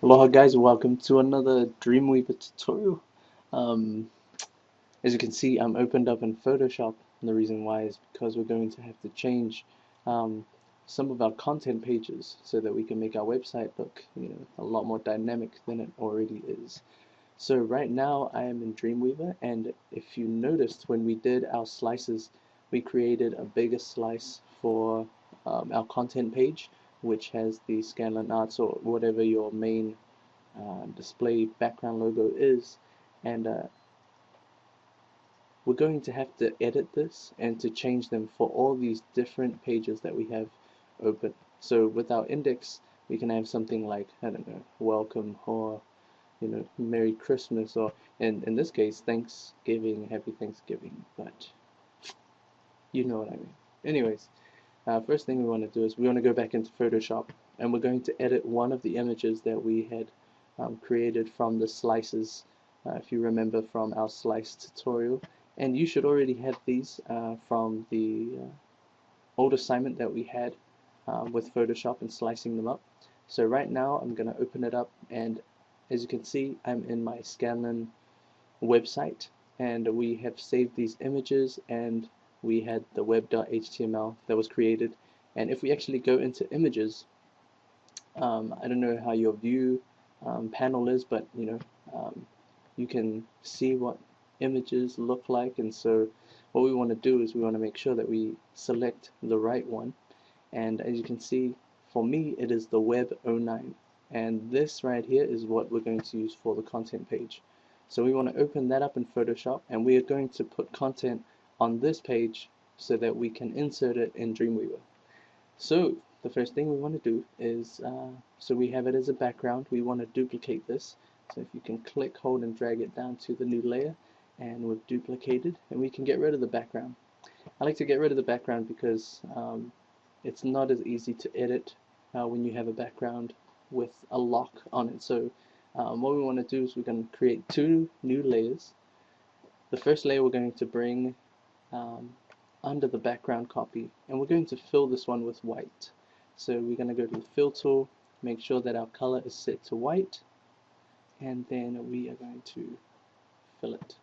Aloha guys, welcome to another Dreamweaver tutorial. Um, as you can see, I'm opened up in Photoshop, and the reason why is because we're going to have to change um, some of our content pages so that we can make our website look, a lot more dynamic than it already is. So right now I am in Dreamweaver, and if you noticed when we did our slices, we created a bigger slice for our content page, which has the Scanlan Arts or whatever your main display background logo is, and we're going to have to edit this and to change them for all these different pages that we have open. So with our index, we can have something like, I don't know, welcome, or Merry Christmas, or in this case, Thanksgiving, Happy Thanksgiving, but you know what I mean. Anyways, first thing we want to do is we want to go back into Photoshop, and we're going to edit one of the images that we had created from the slices, if you remember from our slice tutorial. And you should already have these from the old assignment that we had with Photoshop and slicing them up. So right now I'm going to open it up, and as you can see, I'm in my Scanlan website, and we have saved these images, and we had the web.html that was created. And if we actually go into images, I don't know how your view panel is, but you can see what images look like. And so what we want to do is we want to make sure that we select the right one. And as you can see, for me it is the Web '09, and this right here is what we're going to use for the content page. So we want to open that up in Photoshop, and we are going to put content on this page so that we can insert it in Dreamweaver. So the first thing we want to do is, so we have it as a background, we want to duplicate this. So if you can click, hold, and drag it down to the new layer, and we've duplicated, and we can get rid of the background. I like to get rid of the background because it's not as easy to edit when you have a background with a lock on it. So what we want to do is we're going to create two new layers. The first layer we're going to bring um, under the background copy, and we're going to fill this one with white. So we're going to go to the fill tool, make sure that our color is set to white, and then we are going to fill it.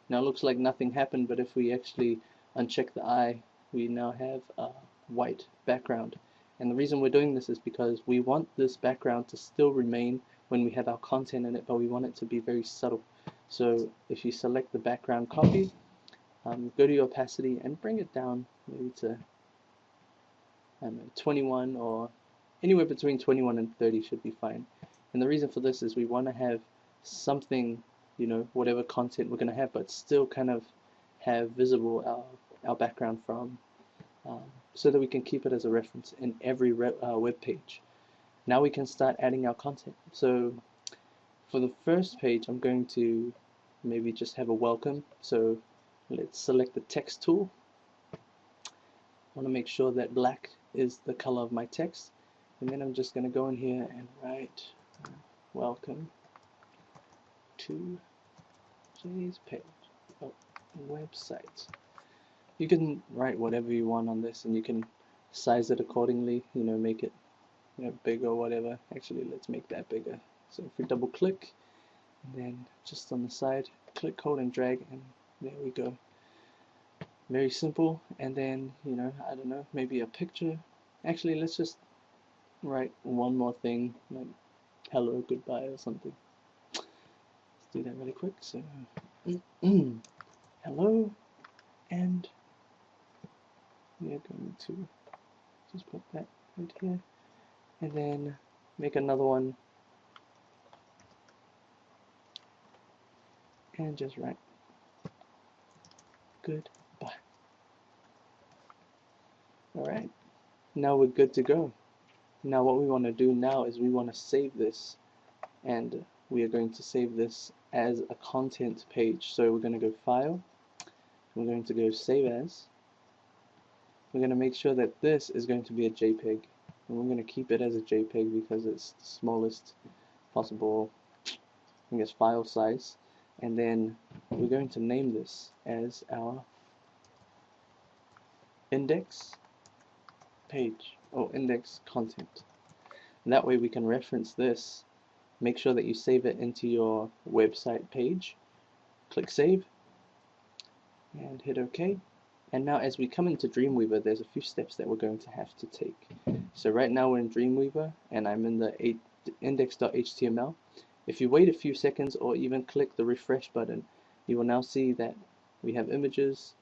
Now it looks like nothing happened, but if we actually uncheck the eye, we now have a white background. And the reason we're doing this is because we want this background to still remain when we have our content in it, but we want it to be very subtle. So if you select the background copy, go to your opacity and bring it down maybe to, I don't know, 21, or anywhere between 21 and 30 should be fine. And the reason for this is we want to have something, whatever content we're going to have, but still kind of have visible our background from, so that we can keep it as a reference in every web page. Now we can start adding our content. So for the first page, I'm going to maybe just have a welcome. So let's select the text tool. I want to make sure that black is the color of my text, and then I'm just going to go in here and write welcome to Jay's page, oh, website. You can write whatever you want on this, and you can size it accordingly, make it big or whatever. Actually, let's make that bigger. So if we double click, and then just on the side, click, hold, and drag, and there we go. Very simple. And then, I don't know, maybe a picture. Actually, let's just write one more thing, like hello, goodbye, or something. Let's do that really quick. So, hello, and we are going to just put that right here, and then make another one, and just write goodbye. Alright, now we're good to go. Now what we want to do now is we want to save this, and we are going to save this as a content page. So we're going to go File, we're going to go Save As. We're going to make sure that this is going to be a JPEG, and we're going to keep it as a JPEG because it's the smallest possible, I guess, file size. And then we're going to name this as our index page, or index content. That way we can reference this. Make sure that you save it into your website page. Click save and hit OK. And now as we come into Dreamweaver, there's a few steps that we're going to have to take. So right now we're in Dreamweaver and I'm in the index.html. If you wait a few seconds or even click the refresh button, you will now see that we have images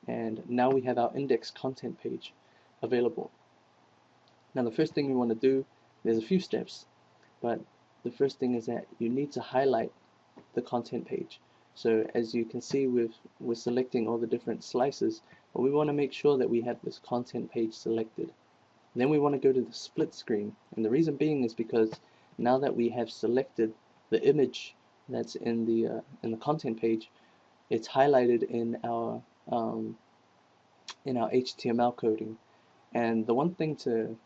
and now we have our index content page available. Now the first thing we want to do, there's a few steps, but the first thing is that you need to highlight the content page. So as you can see, we're selecting all the different slices, but we want to make sure that we have this content page selected. Then we want to go to the split screen, and the reason being is because now that we have selected the image that's in the content page, it's highlighted in our HTML coding. And the one thing to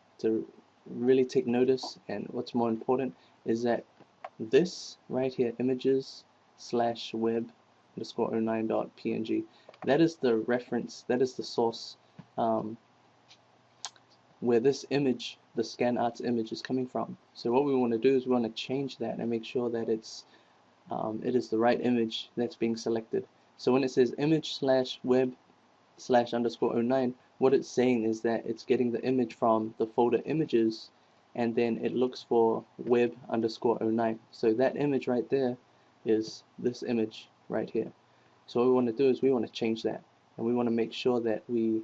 really take notice, and what's more important, is that this right here, images/web_09.png, that is the reference, that is the source where this image, the ScanArts image, is coming from. So what we want to do is we want to change that and make sure that it is the right image that's being selected. So when it says image/web/_09, what it's saying is that it's getting the image from the folder images, and then it looks for web_09. So that image right there is this image right here. So what we want to do is we want to change that, and we want to make sure that we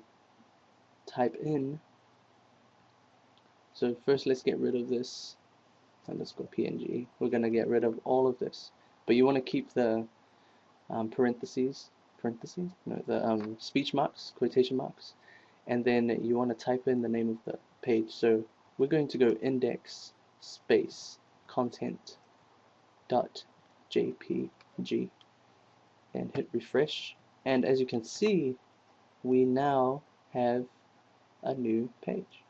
type in. So first let's get rid of this _png. We're going to get rid of all of this, but you want to keep the speech marks, quotation marks, and then you want to type in the name of the page. So we're going to go index space content.jpg and hit refresh, and as you can see, we now have a new page.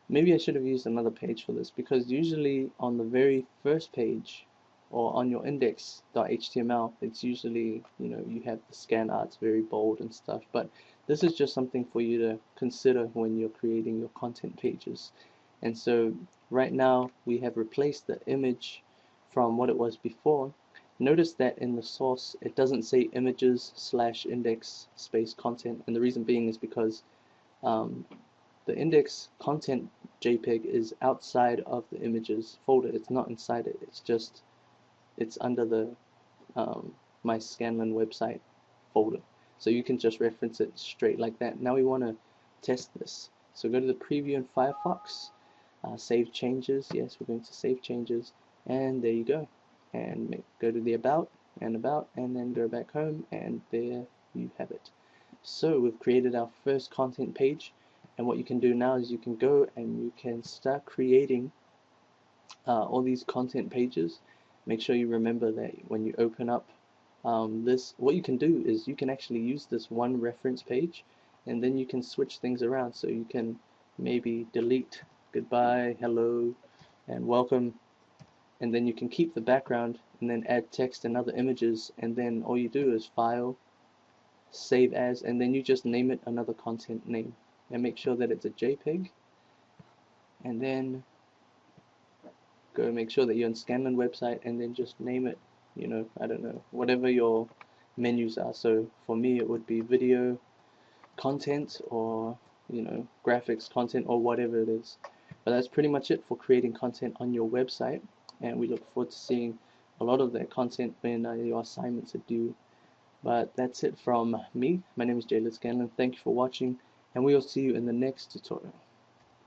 Maybe I should have used another page for this, because usually on the very first page or on your index.html, it's usually, you have the ScanArts very bold and stuff, but this is just something for you to consider when you're creating your content pages. And so right now we have replaced the image from what it was before. Notice that in the source it doesn't say images/index space content, and the reason being is because the index content JPEG is outside of the images folder. It's not inside it. It's under the My Scanlan website folder. So you can just reference it straight like that. Now we want to test this. So go to the preview in Firefox, save changes. Yes, we're going to save changes, and there you go. And go to the about, and then go back home, and there you have it. So we've created our first content page, and what you can do now is you can go and you can start creating all these content pages. Make sure you remember that when you open up this, what you can do is you can actually use this one reference page, and then you can switch things around. So you can maybe delete goodbye, hello, and welcome, and then you can keep the background and then add text and other images, and then all you do is file, save as, and then you just name it another content name, and make sure that it's a JPEG, and then go make sure that you're on Scanlan website, and then just name it, I don't know, whatever your menus are. So for me it would be video content, or graphics content, or whatever it is. But that's pretty much it for creating content on your website, and we look forward to seeing a lot of that content when your assignments are due. But that's it from me. My name is Jalid Scanlan. Thank you for watching, and we will see you in the next tutorial.